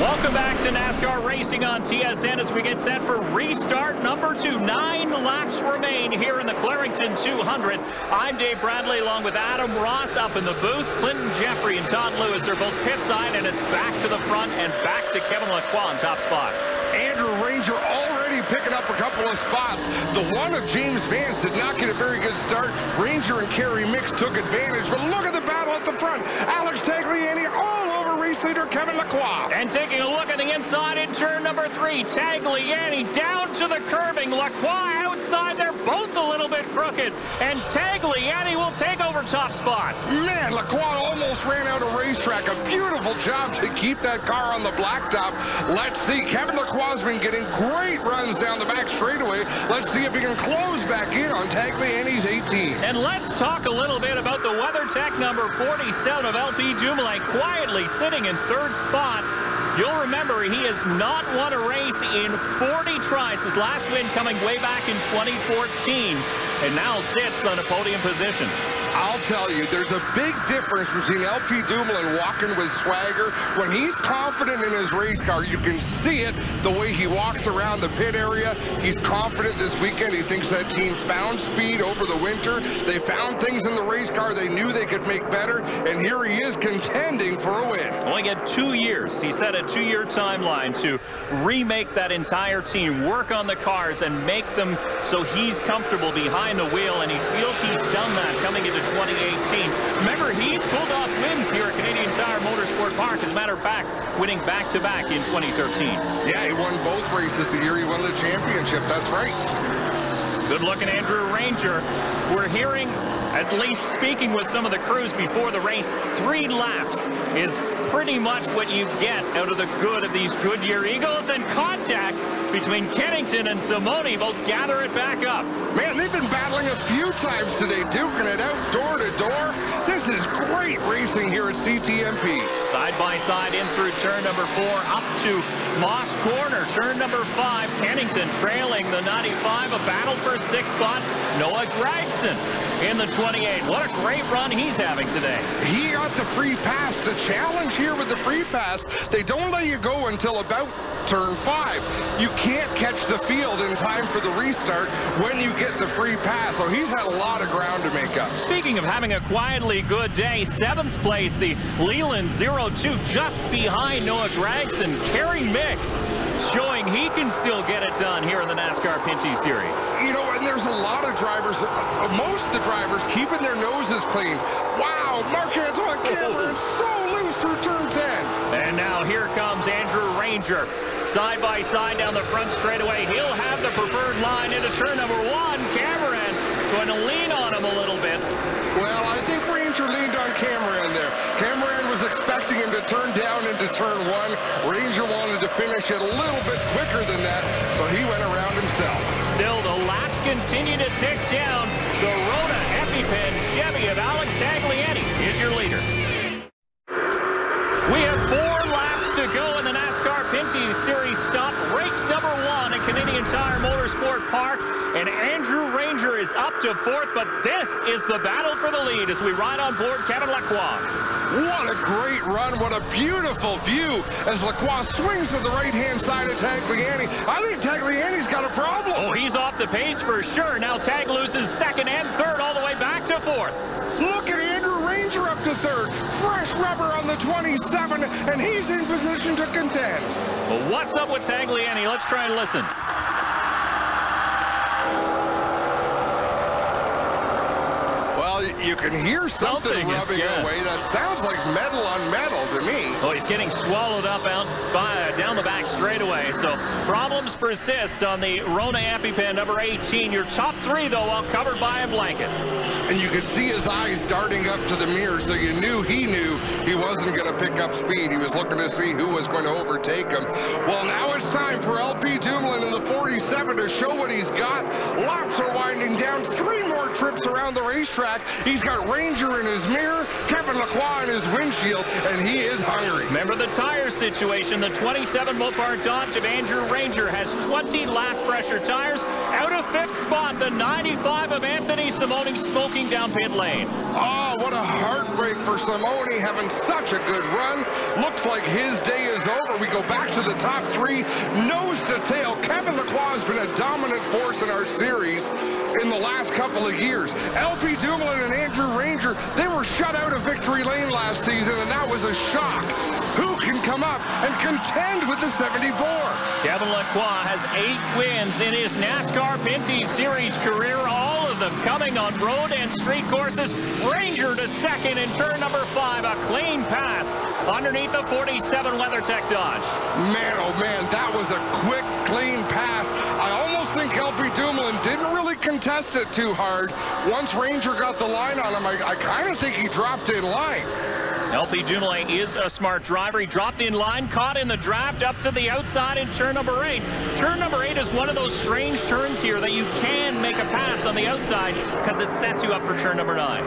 Welcome back to NASCAR Racing on TSN as we get set for restart number 2. 9 laps remain here in the Clarington 200. I'm Dave Bradley along with Adam Ross up in the booth. Clinton Jeffrey and Todd Lewis are both pit side, and it's back to the front and back to Kevin Lacroix on top spot. Andrew Ranger already picking up a couple of spots. The one of James Vance did not get a very good start. Ranger and Kerry Mix took advantage, but look at the battle at the front. Alex Tagliani all over race leader Kevin Lacroix. And taking a look at the inside in turn number 3, Tagliani down to the curbing. Lacroix outside, they're both a little bit crooked, and Tagliani will take over top spot. Man, Lacroix almost ran out of racetrack. A beautiful job to keep that car on the blacktop. Let's see, Kevin Lacroix has been getting great runs down the back straightaway. Let's see if he can close back in on Tagliani's 18. And let's talk a little bit about the WeatherTech number 47 of LP Dumoulin, quietly sitting in 3rd spot. You'll remember he has not won a race in 40 tries, his last win coming way back in 2014, and now sits on a podium position. I'll tell you, there's a big difference between LP Dumoulin walking with swagger. When he's confident in his race car, you can see it the way he walks around the pit area. He's confident this weekend. He thinks that team found speed over the winter. They found things in the race car they knew they could make better, and here he is contending for a win. Only get 2 years. He set a 2-year timeline to remake that entire team, work on the cars, and make them so he's comfortable behind the wheel, and he feels he's done that coming into 2018. Remember, he's pulled off wins here at Canadian Tire Motorsport Park. As a matter of fact, winning back-to-back in 2013. Yeah, he won both races the year he won the championship. That's right. Good-looking Andrew Ranger. We're hearing, at least speaking with some of the crews before the race, 3 laps is pretty much what you get out of the good of these Goodyear Eagles, and contact between Kennington and Simoni both gather it back up. Man, they've been battling a few times today, duking it out door to door. This is great racing here at CTMP. Side by side in through turn number 4 up to Moss Corner. Turn number 5, Kennington trailing the 95. A battle for 6th spot. Noah Gragson in the 28. What a great run he's having today. He got the free pass. The challenge here with the free pass, they don't let you go until about turn 5. You can't catch the field in time for the restart when you get the free pass, so he's had a lot of ground to make up. Speaking of having a quietly good day, 7th place, the Leland 02, just behind Noah Gragson. Kerry Mix showing he can still get it done here in the NASCAR Pinty Series. You know, and there's a lot of drivers, most of the drivers keeping their noses clean. Wow, Marc-Antoine Cameron so loose through turn 10. And now here comes Andrew Ranger. Side by side down the front straightaway. He'll have the preferred line into turn number 1. Cameron going to lean on him a little bit. Well, I think Ranger leaned on Cameron there. Cameron was expecting him to turn down into turn 1. Ranger wanted to finish it a little bit quicker than that, so he went around himself. Still, the laps continue to tick down. The Rona EpiPen Chevy of Alex Tagliani is your leader. We have 4 laps to go in the NASCAR Pinty Series stop. Race number 1 at Canadian Tire Motorsport Park. And Andrew Ranger is up to 4th, but this is the battle for the lead as we ride on board Kevin Lacroix. What a great run. What a beautiful view as Lacroix swings to the right-hand side of Tagliani. I think Tagliani's got a problem. Oh, he's off the pace for sure. Now Tag loses 2nd and 3rd all the way back to 4th. Look at Andrew Ranger up to 3rd. Fresh rubber on the 27, and he's in position to contend. Well, what's up with Tagliani? Let's try and listen. You can hear something rubbing away. That sounds like metal on metal to me. Oh, he's getting swallowed up down the back straightaway. So problems persist on the Rona EpiPen number 18. Your top 3, though, all covered by a blanket. And you could see his eyes darting up to the mirror, so you knew he wasn't going to pick up speed. He was looking to see who was going to overtake him. Well, now it's time for LP Dumoulin in the 47 to show what he's got. Laps are winding down. 3 more trips around the racetrack. He's got Ranger in his mirror, Kevin Lacroix in his windshield, and he is hungry. Remember the tire situation. The 27 Mopar Dodge of Andrew Ranger has 20 lap pressure tires. Out of 5th spot, the 95 of Anthony Simoni smoking down pit lane. Oh, what a heartbreak for Simoni, having such a good run. looks like his day is over. We go back to the top three, nose to tail. Kevin Lacroix has been a dominant force in our series in the last couple of years. LP Dumoulin and Andrew Ranger, they were shut out of Victory Lane last season, and that was a shock. Who can come up and contend with the 74? Kevin Lacroix has 8 wins in his NASCAR Pinty Series career, all of them coming on road and street courses. Ranger to second in turn number 5, a clean pass underneath the 47 WeatherTech Dodge. Man, oh man, that was a quick, clean pass. I almost think LP Dumoulin didn't really contest it too hard. Once Ranger got the line on him, I kind of think he dropped in line. LP Dumoulin is a smart driver. He dropped in line, caught in the draft, up to the outside in turn number 8. Turn number 8 is one of those strange turns here that you can make a pass on the outside because it sets you up for turn number 9.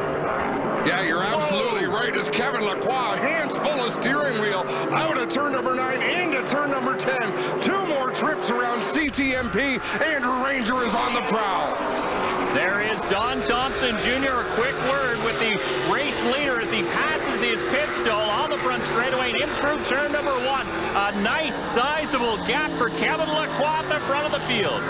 Yeah, you're absolutely right. As Kevin Lacroix, hands full of steering wheel, out of turn number 9 into turn number 10. 2 more trips around CTMP. Andrew Ranger is on the prowl. There is Don Thompson Jr., a quick word with the race leader as he passes his pit stall on the front straightaway and in through turn number 1. A nice, sizable gap for Kevin Lacroix at the front of the field.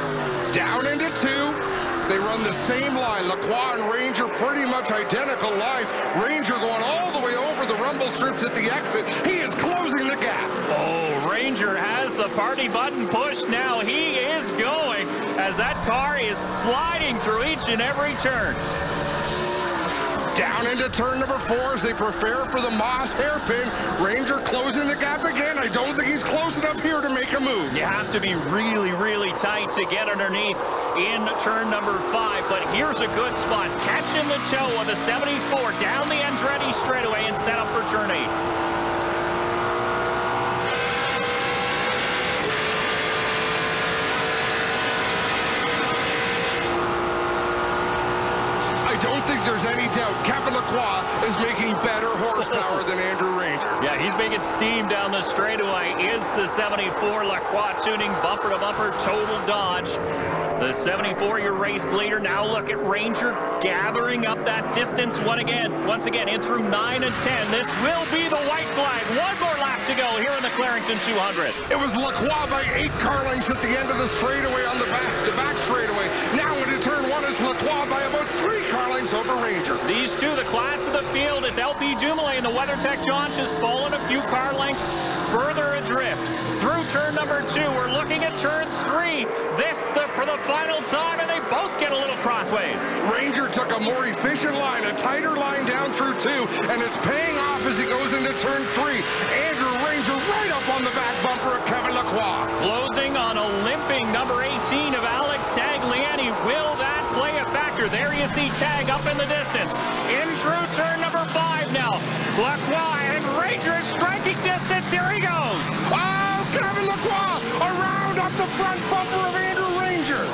Down into 2. They run the same line. Lacroix and Ranger pretty much identical lines. Ranger going all the way over the rumble strips at the exit. He is closing the gap. Oh, Ranger has the party button pushed now. He is going as that car is sliding through each and every turn. Down into turn number 4 as they prepare for the Moss hairpin. Ranger closing the gap again. I don't think he's close enough here to make a move. You have to be really, really tight to get underneath in turn number 5. But here's a good spot. Catching the toe of the 74 down the Andretti straightaway and set up for turn 8. I don't think there's any doubt Kevin Lacroix is making better horsepower than Andrew Ranger. Yeah, he's making steam down the straightaway. Is the 74 Lacroix tuning bumper to bumper total Dodge. The 74, your race leader. Now look at Ranger gathering up that distance once again in through 9 and 10. This will be the white flag. One more lap to go here in the Clarington 200. It was Lacroix by 8 car lengths at the end of the straightaway on the back straightaway. Now into turn 1 is Lacroix by about 3 car lengths over Ranger. These two, the class of the field, is LP Dumoulin. The WeatherTech Dodge has fallen a few car lengths further adrift. Through turn number 2, we're looking at turn 3. For the final time, and they both get a little crossways. Ranger took a more efficient line, a tighter line down through 2, and it's paying off as he goes into turn 3. Andrew Ranger right up on the back bumper of Kevin Lacroix. Closing on a limping number 18 of Alex Tagliani. Will that play a factor? There you see Tag up in the distance. In through turn number 5 now. Lacroix and Ranger is striking distance. Here he goes. Oh, Kevin Lacroix around up the front bumper of Andrew Ranger.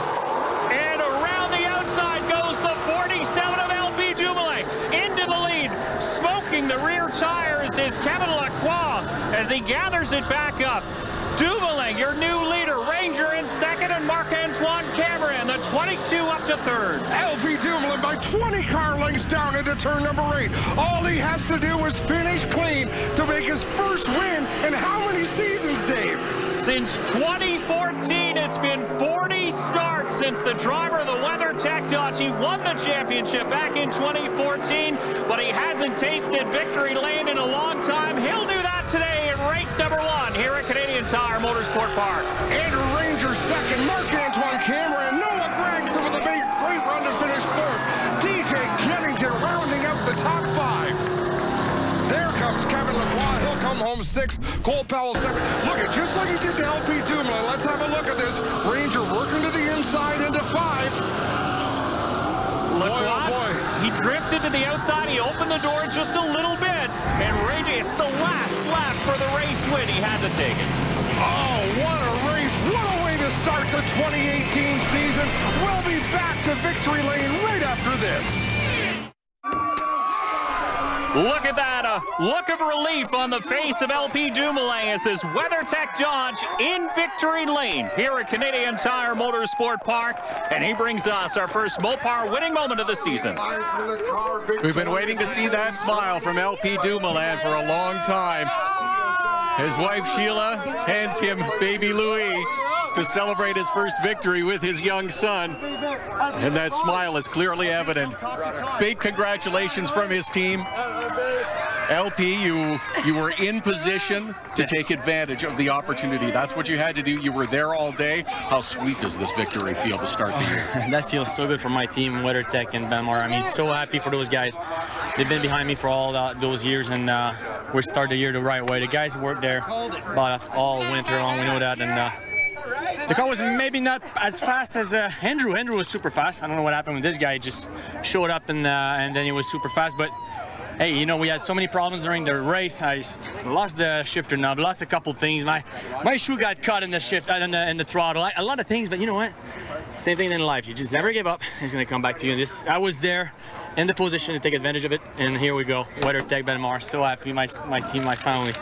And around the outside goes the 47 of LP Dumoulin. Into the lead. Smoking the rear tires is Kevin Lacroix as he gathers it back up. Dumoulin, your new leader. Ranger in second and Marc-Antoine Cameron, the 22 up to 3rd. LP Dumoulin by 20 car lengths down into turn number 8. All he has to do is finish clean to make his first win in how many seasons, Dave? Since 2014, it's been 40 starts since the driver of the WeatherTech Dodge. He won the championship back in 2014, but he hasn't tasted victory lane in a long time. He'll do that today in race number 1 here at Canadian Tire Motorsport Park. Andrew Ranger second, Marc-Antoine Cameron, Noah Gregson with a great run to finish 4th. DJ Kennington rounding up the top 5. There comes Kevin Lacroix. He'll come home 6th. Cole Powell 7th. Look at just like he did to LP Dumoulin. Let's have a look at this. Ranger working to the inside into 5. Lacroix, boy, oh boy. He drifted to the outside. He opened the door just a little bit. And Ranger, it's the last lap for the race win. He had to take it. Oh, what a race. What a way to start the 2018 season. We'll be back to victory lane right after this. Look at that, a look of relief on the face of LP Dumoulin as his WeatherTech Dodge in victory lane here at Canadian Tire Motorsport Park, and he brings us our first Mopar winning moment of the season. We've been waiting to see that smile from LP Dumoulin for a long time. His wife Sheila hands him baby Louis to celebrate his first victory with his young son. And that smile is clearly evident. Big congratulations from his team. LP, you were in position to take advantage of the opportunity. That's what you had to do. You were there all day. How sweet does this victory feel to start the year? That feels so good for my team, WeatherTech and Benmar. I mean, so happy for those guys. They've been behind me for all those years, and we started the year the right way. The guys worked there about all winter long. We know that, and the car was maybe not as fast as Andrew. Andrew was super fast. I don't know what happened with this guy. He just showed up and then he was super fast. But hey, you know, we had so many problems during the race. I lost the shifter knob, lost a couple things. My shoe got caught in the shift, in the throttle. A lot of things, but you know what? Same thing in life. You just never give up. It's going to come back to you. I was there in the position to take advantage of it, and here we go. WeatherTech, Benmar. So happy, my team, my family.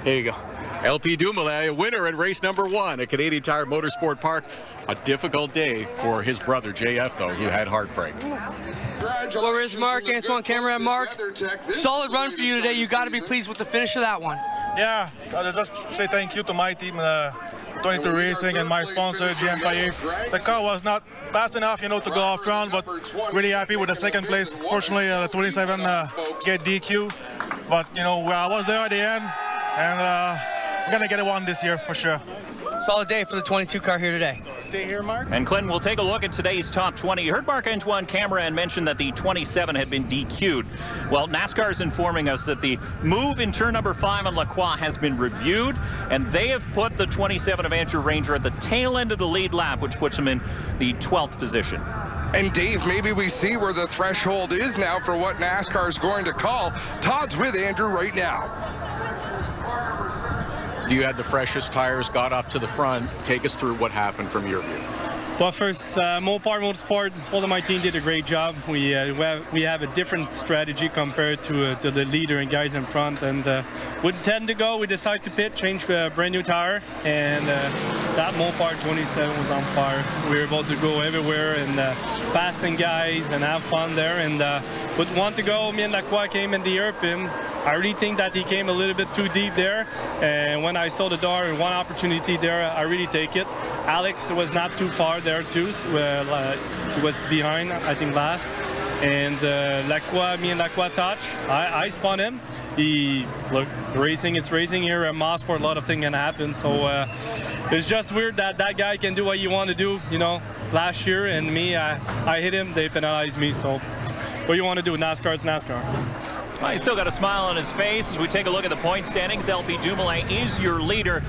Here you go. LP Dumoulin, a winner in race number 1 at Canadian Tire Motorsport Park. A difficult day for his brother JF, though, who had heartbreak. Where is Marc-Antoine, camera Mark? Solid run for you today. You got to be pleased with the finish of that one. Yeah, I'll just say thank you to my team, 22 Racing, and my sponsor, GM. The car was not fast enough, you know, to go off round, but really happy with the second place. Fortunately, the 27 get DQ, but you know, I was there at the end, and we're gonna get it one this year for sure. Solid day for the 22 car here today. Stay here, Mark. And Clinton, we'll take a look at today's top 20. You heard Marc-Antoine Cameron mention that the 27 had been DQ'd. Well, NASCAR is informing us that the move in turn number 5 on Lacroix has been reviewed, and they have put the 27 of Andrew Ranger at the tail end of the lead lap, which puts him in the 12th position. And Dave, maybe we see where the threshold is now for what NASCAR is going to call. Todd's with Andrew right now. You had the freshest tires, got up to the front. Take us through what happened from your view. Well, first, Motorsport, all of my team did a great job. We have a different strategy compared to the leader and guys in front. And with 10 to go, we decided to pit, change a brand new tire. And that Mopar 27 was on fire. We were able to go everywhere and passing guys and have fun there. And with 1 to go, me and Lacroix came in the hairpin. I really think that he came a little bit too deep there. And when I saw the door and one opportunity there, I really take it. Alex was not too far there too. So, he was behind, I think, last. And Lacroix, me and Lacroix touch. I spun him. Look, racing is racing here at Motorsport. A lot of things can happen. So it's just weird that that guy can do what you want to do. You know, last year and me, I hit him. They penalized me. So what you want to do? NASCAR is NASCAR. Well, he's still got a smile on his face as we take a look at the point standings. LP Dumoulin is your leader.